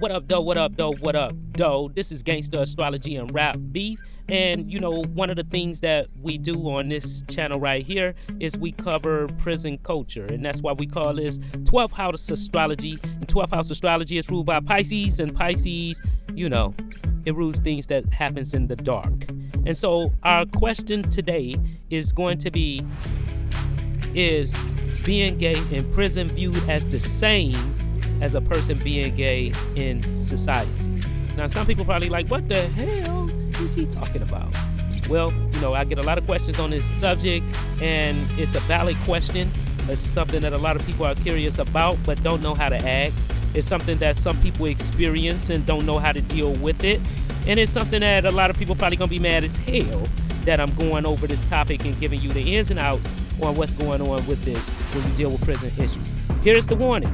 What up, though? What up, though? What up, though? This is Gangsta Astrology and Rap Beef. And, one of the things that we do on this channel right here is we cover prison culture. And that's why we call this 12th House Astrology. And 12th House Astrology is ruled by Pisces. And Pisces, it rules things that happens in the dark. And so our question today is going to be, is being gay in prison viewed as the same as a person being gay in society? Now, some people probably like, what the hell is he talking about? Well, I get a lot of questions on this subject, and it's a valid question. It's something that a lot of people are curious about but don't know how to ask. It's something that some people experience and don't know how to deal with it. And it's something that a lot of people probably gonna be mad as hell that I'm going over this topic and giving you the ins and outs on what's going on with this when you deal with prison issues. Here's the warning.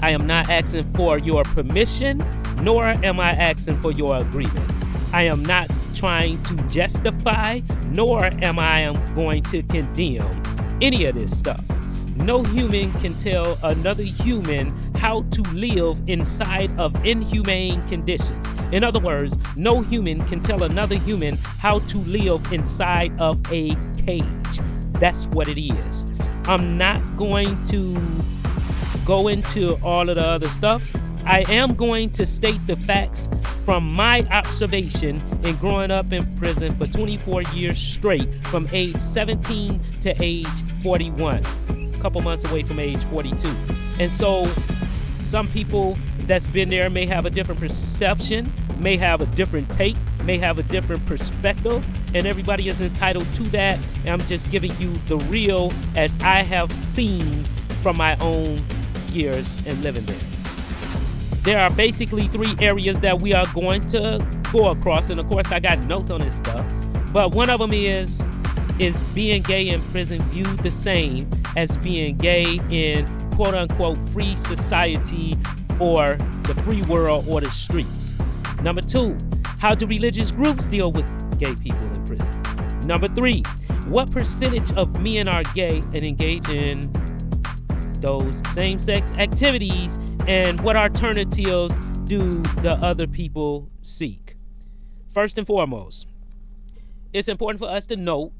I am not asking for your permission, nor am I asking for your agreement. I am not trying to justify, nor am I going to condemn any of this stuff. No human can tell another human how to live inside of inhumane conditions. In other words, no human can tell another human how to live inside of a cage. That's what it is. I'm not going to go into all of the other stuff. I am going to state the facts from my observation in growing up in prison for 24 years straight, from age 17 to age 41, a couple months away from age 42. And so some people that's been there may have a different perception, may have a different take, may have a different perspective, and everybody is entitled to that. And I'm just giving you the real as I have seen from my own years and living there. There are basically three areas that we are going to go across, and of course I got notes on this stuff, but one of them is being gay in prison viewed the same as being gay in quote-unquote free society or the free world or the streets? Number two, how do religious groups deal with gay people in prison? Number three, what percentage of men are gay and engage in those same-sex activities, and what alternatives do the other people seek? First and foremost, it's important for us to note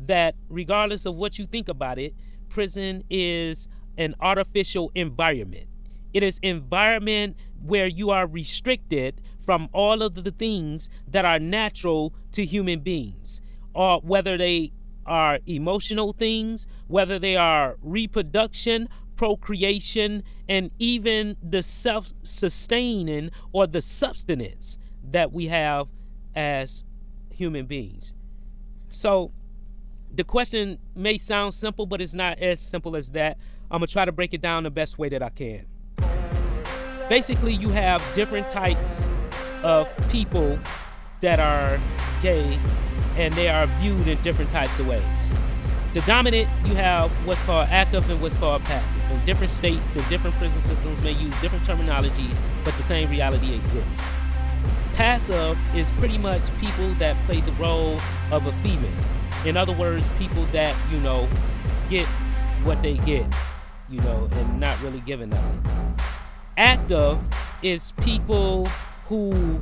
that regardless of what you think about it, prison is an artificial environment. It is an environment where you are restricted from all of the things that are natural to human beings, or whether they are emotional things, whether they are reproduction, procreation, and even the self-sustaining or the sustenance that we have as human beings. So the question may sound simple, but it's not as simple as that. I'm gonna try to break it down the best way that I can. Basically, you have different types of people that are gay, and they are viewed in different types of ways. The dominant, you have what's called active and what's called passive. In different states and different prison systems may use different terminologies, but the same reality exists. Passive is pretty much people that play the role of a female. In other words, people that, get what they get, and not really giving nothing. Active is people who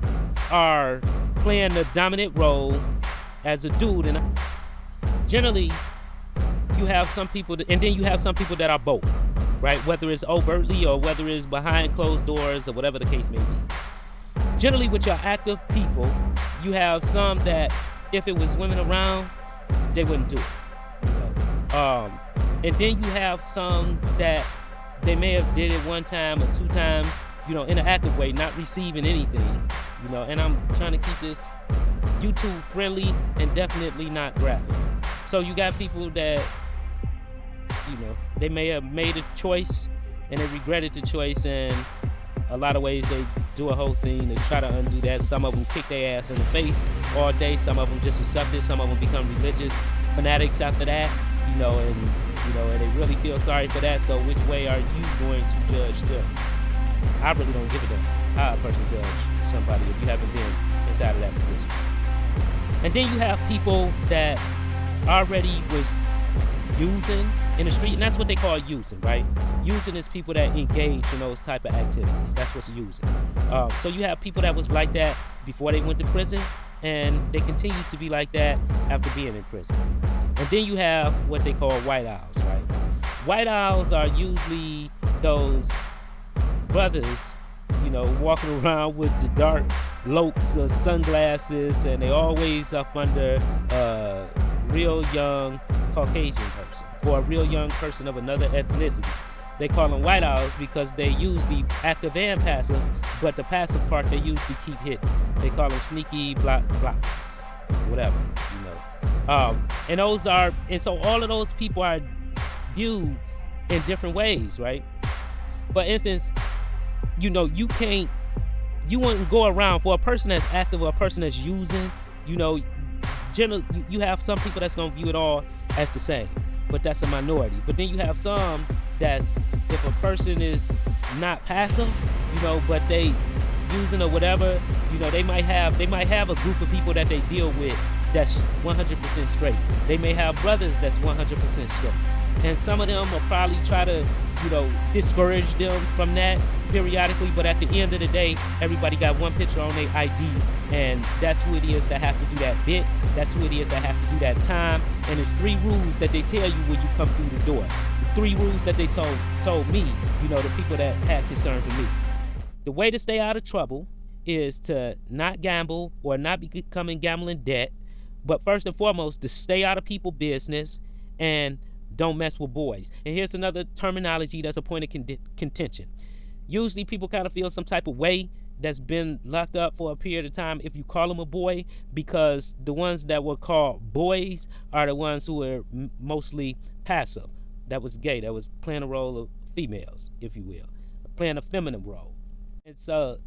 are playing the dominant role as a dude, and generally you have some people and then you have some people that are both, right? Whether it's overtly or whether it's behind closed doors or whatever the case may be. Generally, with your active people, you have some that if it was women around, they wouldn't do it. And then you have some that they may have did it one time or two times, in an active way, not receiving anything, and I'm trying to keep this YouTube friendly and definitely not graphic. So you got people that, they may have made a choice and they regretted the choice, and a lot of ways they do a whole thing to try to undo that. Some of them kick their ass in the face all day. Some of them just accept it. Some of them become religious fanatics after that, and they really feel sorry for that. So which way are you going to judge them? I really don't give a damn how a person judge somebody if you haven't been inside of that position. And then you have people that already was using in the street, and that's what they call using, right? Using is people that engage in those type of activities. That's what's using. So you have people that was like that before they went to prison, and they continue to be like that after being in prison. And then you have what they call white owls, right? White owls are usually those brothers, walking around with the dark locs or sunglasses, and they always up under a real young Caucasian person or a real young person of another ethnicity. They call them white owls because they usually active and passive, but the passive part they usually keep hitting. They call them sneaky blockers, whatever, and so all of those people are viewed in different ways, right? For instance, you wouldn't go around for a person that's active or a person that's using, generally you have some people that's gonna view it all as the same, but that's a minority. But then you have some that's, if a person is not passive, but they using or whatever, they might have a group of people that they deal with that's 100% straight. They may have brothers that's 100% straight. And some of them will probably try to, discourage them from that periodically, but at the end of the day, everybody got one picture on their ID, and that's who it is that have to do that bit. That's who it is that have to do that time. And there's 3 rules that they tell you when you come through the door. The 3 rules that they told me, the people that had concern for me. The way to stay out of trouble is to not gamble or not become in gambling debt, but first and foremost, to stay out of people's business and don't mess with boys. And here's another terminology that's a point of contention. Usually people kind of feel some type of way that's been locked up for a period of time if you call them a boy, because the ones that were called boys are the ones who were mostly passive. That was gay. That was playing a role of females, if you will, playing a feminine role. And so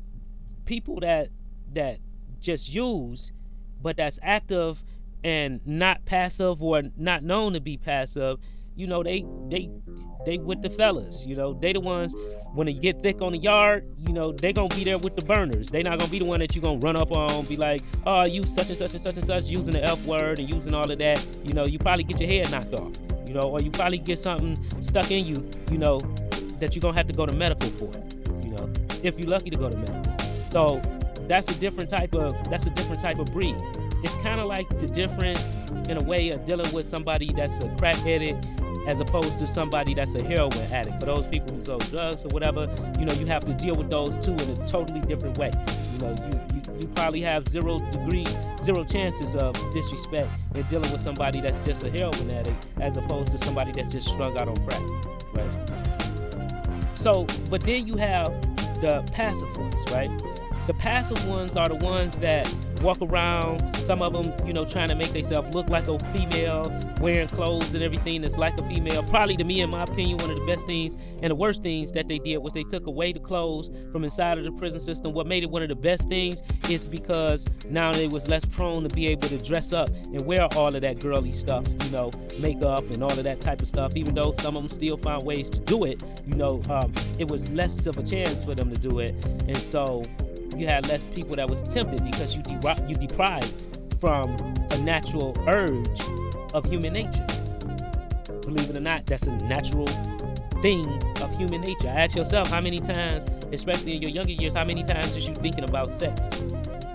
people that just use, but that's active and not passive or not known to be passive, they with the fellas, they the ones, when they get thick on the yard, they gonna be there with the burners. They not gonna be the one that you gonna run up on, be like, oh, you such and such and such and such, using the F word and using all of that. You probably get your head knocked off, or you probably get something stuck in you, that you're gonna have to go to medical for, if you're lucky to go to medical. So that's a different type of breed. It's kind of like the difference in a way of dealing with somebody that's a crack addict as opposed to somebody that's a heroin addict. For those people who sell drugs or whatever, you have to deal with those two in a totally different way. You probably have zero chances of disrespect in dealing with somebody that's just a heroin addict as opposed to somebody that's just strung out on crack, right? So, but then you have the passive ones, right? The passive ones are the ones that walk around, some of them, trying to make themselves look like a female, wearing clothes and everything that's like a female. Probably, to me, in my opinion, one of the best things and the worst things that they did was they took away the clothes from inside of the prison system. What made it one of the best things is because now they was less prone to be able to dress up and wear all of that girly stuff, makeup and all of that type of stuff. Even though some of them still found ways to do it, it was less of a chance for them to do it. And so you had less people that was tempted because you deprived from a natural urge of human nature. Believe it or not, that's a natural thing of human nature. Ask yourself how many times, especially in your younger years, how many times is you thinking about sex?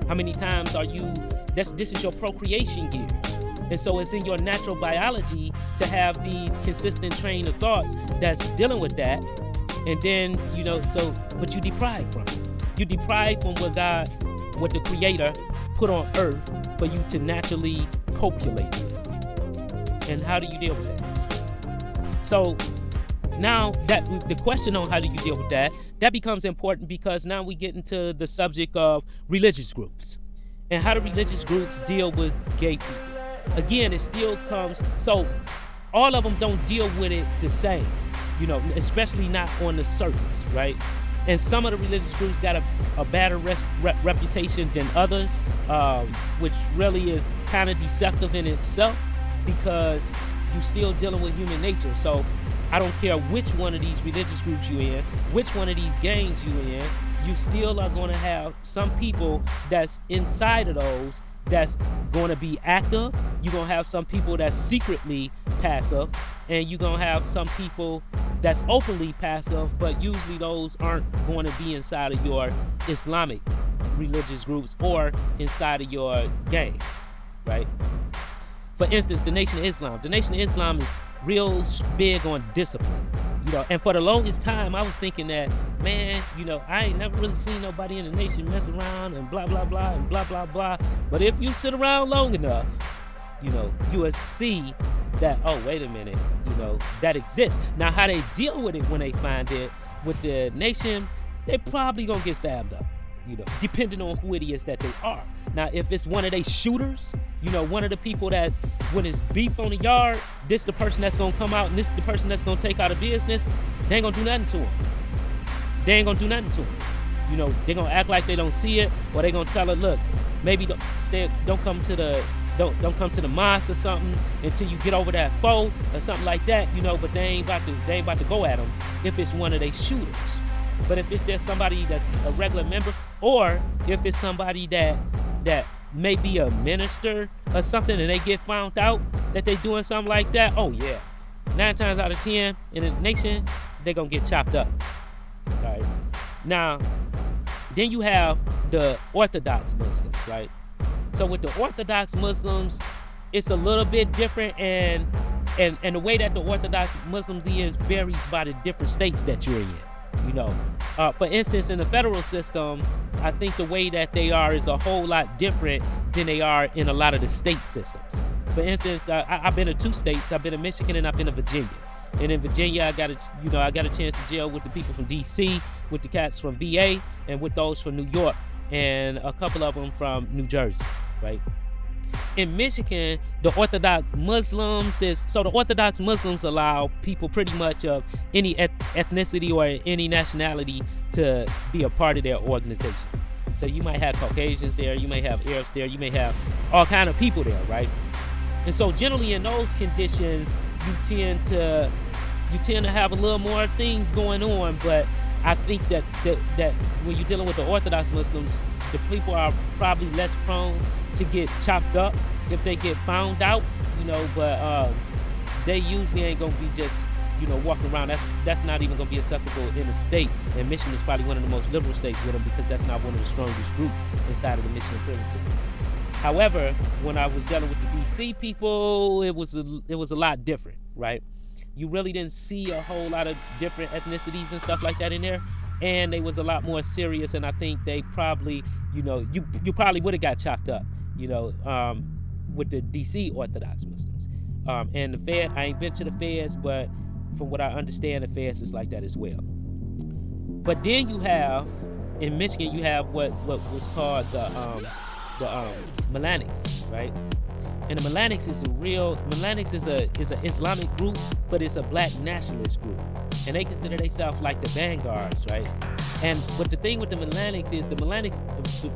How many times are you, this is your procreation years. And so it's in your natural biology to have these consistent train of thoughts that's dealing with that. And then, but you deprive from it. You deprive from what the Creator put on earth for you to naturally copulate with. And how do you deal with that? So now that the question on how do you deal with that becomes important, because now we get into the subject of religious groups and how do religious groups deal with gay people. Again, it still comes, so all of them don't deal with it the same, especially not on the surface, right? And some of the religious groups got a better reputation than others, which really is kind of deceptive in itself, because you're still dealing with human nature. So I don't care which one of these religious groups you're in, which one of these gangs you're in, you still are going to have some people that's inside of those that's going to be active. You're going to have some people that's secretly passive, and you're going to have some people that's openly passive, but usually those aren't going to be inside of your Islamic religious groups or inside of your gangs, right? For instance, the Nation of Islam. The Nation of Islam is real big on discipline, and for the longest time I was thinking that, man, I ain't never really seen nobody in the nation mess around and blah blah blah and blah blah blah. But if you sit around long enough, you will see that, oh, wait a minute, that exists. Now, how they deal with it when they find it with the nation, they probably gonna get stabbed up, depending on who it is that they are. Now, if it's one of they shooters, one of the people that when it's beef on the yard, this the person that's gonna come out and this the person that's gonna take out of business, they ain't gonna do nothing to him. They ain't gonna do nothing to him. They're gonna act like they don't see it, or they gonna tell her, look, maybe don't come to the mosque or something until you get over that foe or something like that, but they ain't about to go at them if it's one of they shooters. But if it's just somebody that's a regular member, or if it's somebody that may be a minister or something and they get found out that they doing something like that, oh yeah, 9 times out of 10 in the nation, they're gonna get chopped up. All right. Now, then you have the Orthodox Muslims, right? So with the Orthodox Muslims, it's a little bit different, and the way that the Orthodox Muslims is varies by the different states that you're in. For instance, in the federal system, I think the way that they are is a whole lot different than they are in a lot of the state systems. For instance, I've been to 2 states. I've been to Michigan and I've been to Virginia. And in Virginia, I got a chance to jail with the people from D.C., with the cats from VA, and with those from New York, and a couple of them from New Jersey, right? In Michigan, the Orthodox Muslims allow people pretty much of any ethnicity or any nationality to be a part of their organization. So you might have Caucasians there, you may have Arabs there, you may have all kind of people there, right? And so generally in those conditions, you tend to have a little more things going on. But I think that when you're dealing with the Orthodox Muslims, the people are probably less prone to get chopped up if they get found out, but they usually ain't gonna be just, walking around. That's not even gonna be acceptable in the state. And Michigan is probably one of the most liberal states with them, because that's not one of the strongest groups inside of the Michigan prison system. However, when I was dealing with the DC people, it was a lot different, right? You really didn't see a whole lot of different ethnicities and stuff like that in there, and they was a lot more serious. And I think they probably, you probably would have got chopped up, with the DC Orthodox Muslims. And the Fed, I ain't been to the Feds, but from what I understand, the Feds is like that as well. But then you have, in Michigan, you have what was called the Melanics, right? And the Melanics is an Islamic group, but it's a black nationalist group. And they consider themselves like the vanguards, right? But the thing with the Melanics is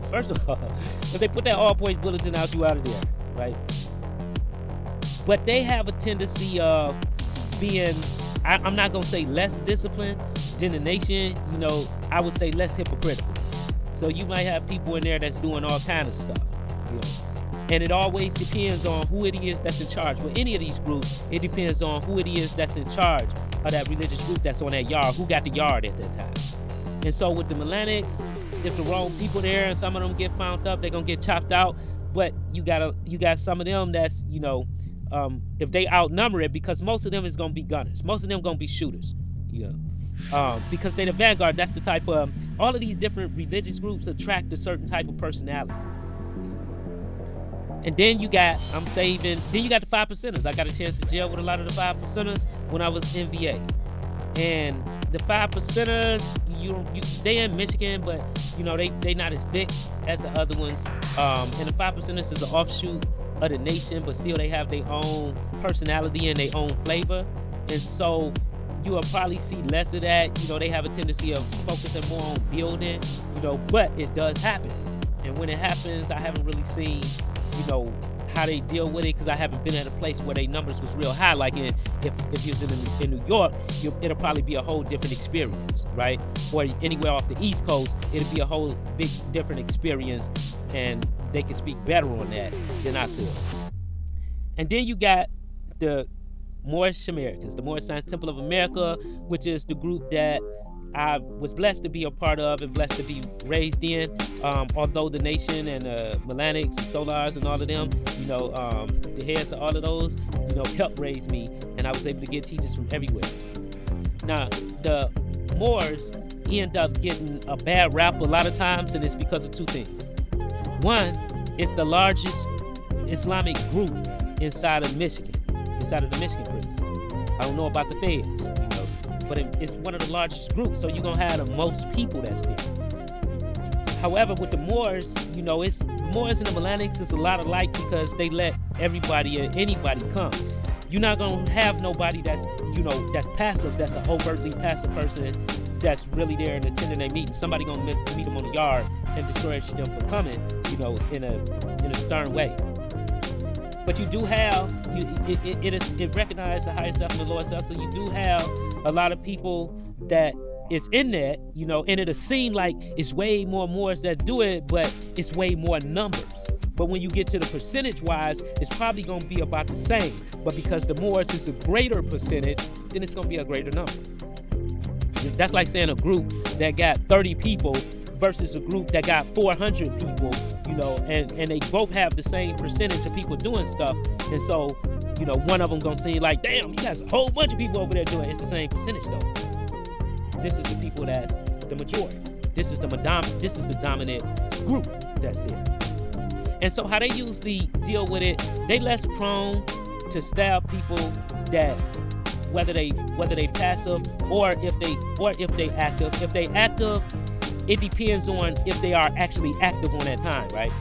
first of all, if they put that all points bulletin out, you out of there, right? But they have a tendency of being, I'm not gonna say less disciplined than the nation, I would say less hypocritical. So you might have people in there that's doing all kind of stuff, And it always depends on who it is that's in charge. With any of these groups, it depends on who it is that's in charge of that religious group that's on that yard, who got the yard at that time. And so with the Melanics, if the wrong people there and some of them get found up, they're gonna get chopped out. But you got some of them that's, if they outnumber it, because most of them is gonna be gunners, most of them gonna be shooters, because they're the vanguard. That's the type of, all of these different religious groups attract a certain type of personality. And then you got the 5 percenters. I got a chance to jail with a lot of the 5 percenters when I was in VA. And the 5 percenters, they in Michigan, but they not as thick as the other ones. And the 5 percenters is an offshoot of the nation, but still they have their own personality and their own flavor. And so you will probably see less of that. They have a tendency of focusing more on building, but it does happen. And when it happens, I haven't really seen, how they deal with it, because I haven't been at a place where their numbers was real high. Like if you're in New York, it'll probably be a whole different experience, right? Or anywhere off the East Coast, it'll be a whole big different experience. And they can speak better on that than I could. And then you got the Moorish Americans, the Moorish Science Temple of America, which is the group that I was blessed to be a part of and blessed to be raised in. Although the Nation and Melanics and Solars and all of them, the heads of all of those, helped raise me, and I was able to get teachers from everywhere. Now, the Moors end up getting a bad rap a lot of times, and it's because of two things. One, it's the largest Islamic group inside of Michigan, inside of the Michigan prison system. I don't know about the feds, but it's one of the largest groups, so you're going to have the most people that's there. However, with the Moors, it's the Moors and the Melanics is a lot alike because they let everybody and anybody come. You're not going to have nobody that's, that's passive, that's an overtly passive person that's really there and attending their meeting. Somebody going to meet them on the yard and discourage them from coming, in a stern way. But you do have, it recognizes the higher self and the lower self, so you do have a lot of people that is in that, and it'll seem like it's way more Moors that do it, but it's way more numbers. But when you get to the percentage-wise, it's probably going to be about the same. But because the Moors is a greater percentage, then it's going to be a greater number. That's like saying a group that got 30 people versus a group that got 400 people, and they both have the same percentage of people doing stuff. And so, one of them going to seem like, damn, you got a whole bunch of people over there doing it. It's the same percentage, though. This is the people that's the majority. This is the dominant group that's there. And so how they usually deal with it, they less prone to stab people that whether they passive or if they active. If they active, it depends on if they are actually active on that time, right?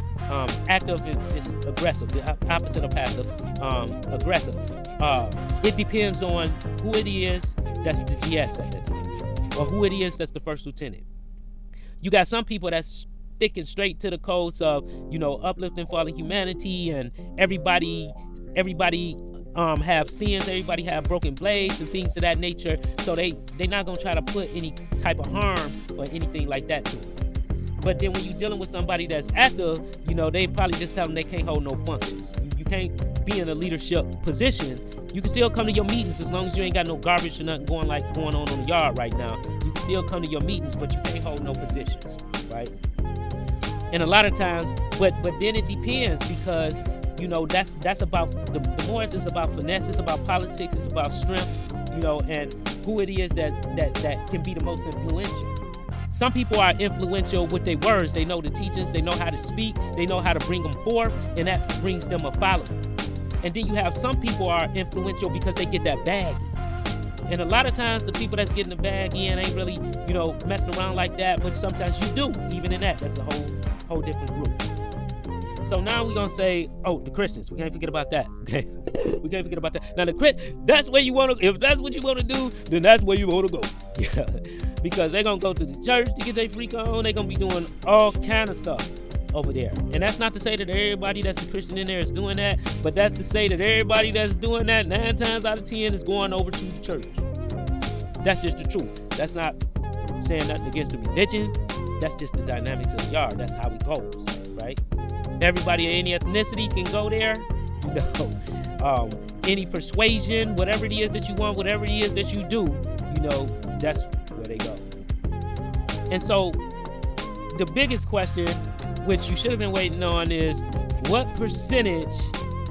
Active is aggressive, the opposite of passive, aggressive. It depends on who it is that's the GS at that time, or who it is that's the first lieutenant. You got some people that's sticking straight to the codes of, uplifting fallen humanity, and everybody have sins, everybody have broken blades and things of that nature. So they not gonna try to put any type of harm or anything like that to them. But then when you're dealing with somebody that's active, they probably just tell them they can't hold no functions. You can't be in a leadership position. You can still come to your meetings as long as you ain't got no garbage or nothing going on the yard right now. You can still come to your meetings, but you can't hold no positions, right? And a lot of times, but then it depends because, that's about, the Moors is about finesse, it's about politics, it's about strength, and who it is that can be the most influential. Some people are influential with their words. They know the teachings, they know how to speak, they know how to bring them forth, and that brings them a following. And then you have some people are influential because they get that bag. And a lot of times the people that's getting the bag in ain't really, messing around like that, but sometimes you do, even in that. That's a whole different group. So now we're going to say, the Christians. We can't forget about that, okay? We can't forget about that. Now, that's where you want to, if that's what you want to do, then that's where you want to go. Yeah. Because they're going to go to the church to get their freak on. They're going to be doing all kind of stuff over there. And that's not to say that everybody that's a Christian in there is doing that, but that's to say that everybody that's doing that 9 times out of 10 is going over to the church. That's just the truth. That's not saying nothing against the religion. That's just the dynamics of the yard. That's how it goes, right? Everybody of any ethnicity can go there. Any persuasion, whatever it is that you want, whatever it is that you do, that's where they go. And so the biggest question, which you should have been waiting on, is what percentage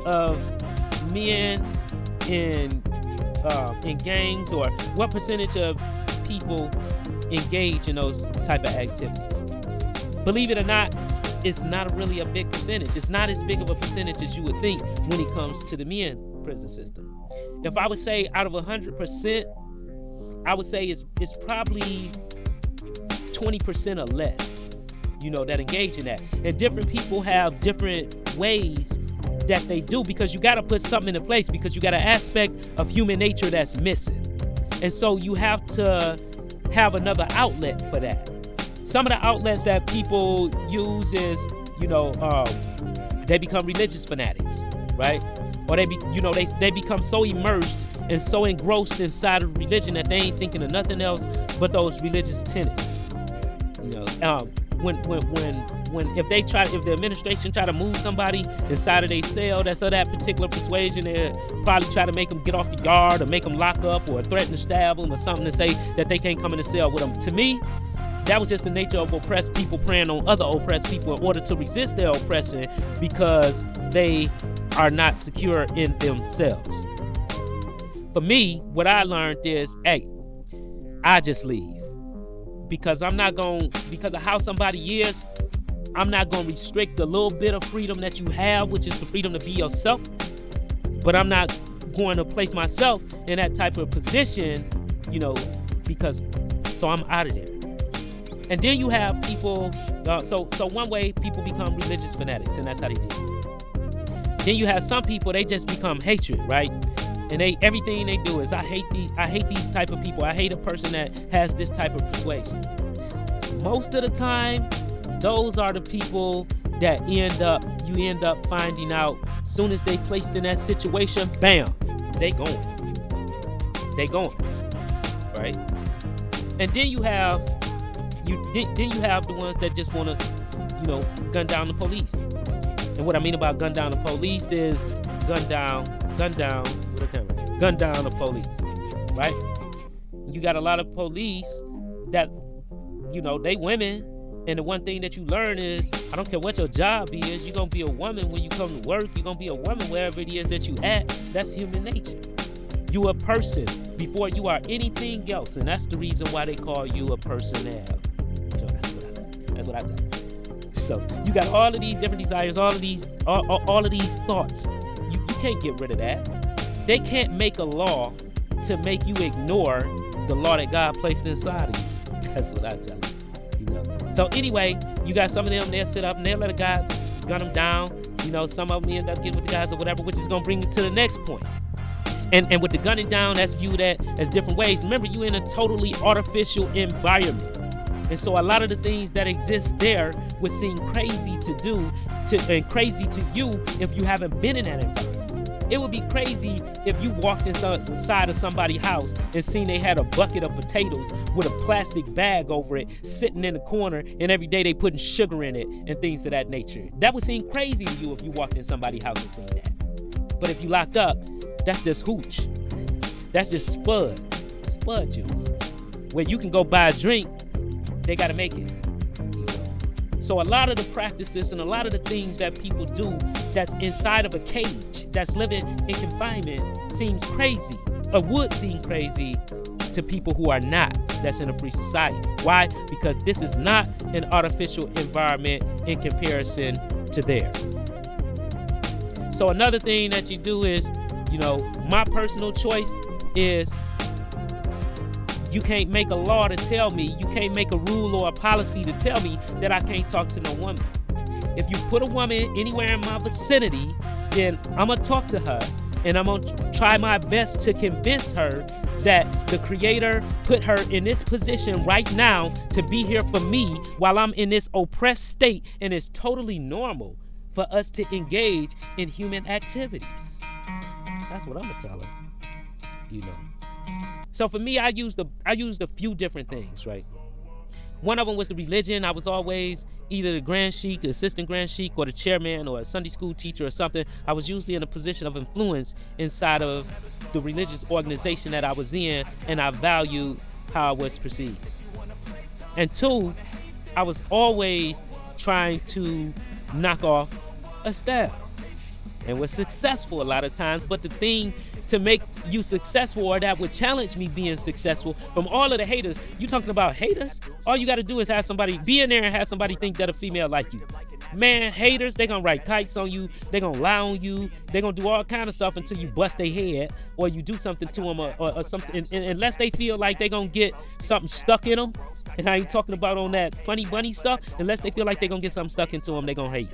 of men in gangs, or what percentage of people engage in those type of activities? Believe it or not, it's not really a big percentage. It's not as big of a percentage as you would think when it comes to the men prison system. If I would say out of 100%, I would say it's probably 20% or less, that engage in that. And different people have different ways that they do, because you got to put something into place, because you got an aspect of human nature that's missing. And so you have to have another outlet for that. Some of the outlets that people use is, they become religious fanatics, right? Or they become so immersed and so engrossed inside of religion that they ain't thinking of nothing else but those religious tenets. when if the administration try to move somebody inside of their cell that's of that particular persuasion, they probably try to make them get off the yard or make them lock up or threaten to stab them or something to say that they can't come in the cell with them. To me, that was just the nature of oppressed people preying on other oppressed people in order to resist their oppression because they are not secure in themselves. For me, what I learned is, hey, I just leave. Because because of how somebody is, I'm not going to restrict the little bit of freedom that you have, which is the freedom to be yourself. But I'm not going to place myself in that type of position, so I'm out of there. And then you have people, so one way people become religious fanatics, and that's how they do it. Then you have some people, they just become hatred, right? And everything they do is, I hate these type of people. I hate a person that has this type of persuasion. Most of the time, those are the people that you end up finding out soon as they placed in that situation, bam, they going, right? And then you have the ones that just want to, gun down the police. And what I mean about gun down the police is gun down the police, right? You got a lot of police that, they women, and the one thing that you learn is, I don't care what your job is, you're going to be a woman when you come to work, you're going to be a woman wherever it is that you at. That's human nature. You a person before you are anything else, and that's the reason why they call you a personnel. That's what I tell you. So you got all of these different desires, all of these thoughts. You can't get rid of that. They can't make a law to make you ignore the law that God placed inside of you. That's what I tell you. So anyway, you got some of them, they'll sit up and they'll let a guy gun them down. Some of them end up getting with the guys or whatever, which is going to bring you to the next point. And with the gunning down, that's viewed as different ways. Remember, you're in a totally artificial environment. And so a lot of the things that exist there would seem crazy to do and crazy to you if you haven't been in that environment. It would be crazy if you walked inside of somebody's house and seen they had a bucket of potatoes with a plastic bag over it sitting in the corner, and every day they putting sugar in it and things of that nature. That would seem crazy to you if you walked in somebody's house and seen that. But if you locked up, that's just hooch. That's just spud juice. Where you can go buy a drink, they got to make it. So a lot of the practices and a lot of the things that people do that's inside of a cage, that's living in confinement, seems crazy, or would seem crazy to people who are not, that's in a free society. Why? Because this is not an artificial environment in comparison to theirs. So another thing that you do is, my personal choice is, you can't make a law to tell me, you can't make a rule or a policy to tell me that I can't talk to no woman. If you put a woman anywhere in my vicinity, then I'm going to talk to her, and I'm going to try my best to convince her that the Creator put her in this position right now to be here for me while I'm in this oppressed state, and it's totally normal for us to engage in human activities. That's what I'm going to tell her, So for me, I used a few different things, right? One of them was the religion. I was always either the Grand Sheik, assistant Grand Sheik, or the chairman, or a Sunday school teacher or something. I was usually in a position of influence inside of the religious organization that I was in, and I valued how I was perceived. And two, I was always trying to knock off a staff, and was successful a lot of times. But the thing to make you successful, or that would challenge me being successful from all of the haters. You talking about haters? All you got to do is have somebody be in there and have somebody think that a female like you. Man, haters, they gonna write kites on you, they gonna lie on you, they gonna do all kind of stuff until you bust their head, or you do something to them, or something, and unless they feel like they gonna get something stuck in them. And I ain't talking about on that funny bunny stuff. Unless they feel like they gonna get something stuck into them, they gonna hate.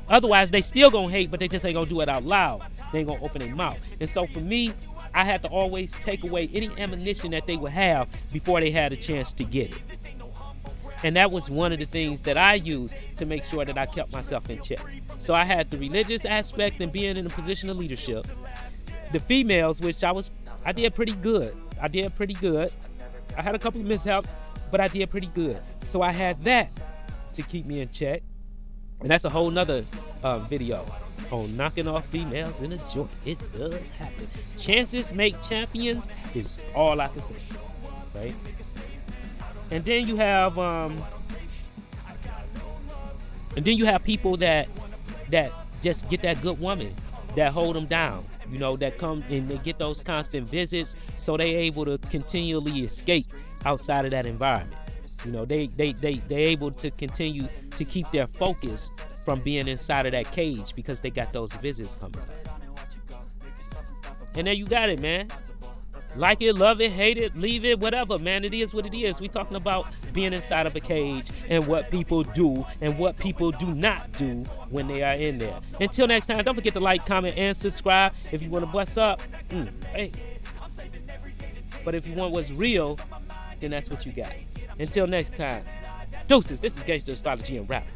Otherwise, they still gonna hate, but they just ain't gonna do it out loud. They ain't gonna open their mouth. And so for me, I had to always take away any ammunition that they would have before they had a chance to get it. And that was one of the things that I used to make sure that I kept myself in check. So I had the religious aspect and being in a position of leadership. The females, which I did pretty good. I had a couple of mishaps but I did pretty good. So I had that to keep me in check. And that's a whole nother video on knocking off females in a joint. It does happen. Chances make champions is all I can say, right? And then you have people that just get that good woman that hold them down, you know, that come and they get those constant visits, so they able to continually escape outside of that environment. You know, they able to continue to keep their focus from being inside of that cage because they got those visits coming. And there you got it, man. Like it, love it, hate it, leave it, whatever, man. It is what it is. We talking about being inside of a cage and what people do and what people do not do when they are in there. Until next time, don't forget to like, comment, and subscribe. If you want to bust up, hey. But if you want what's real, then that's what you got. Until next time, deuces. This is Gangsta Astrology and Rap.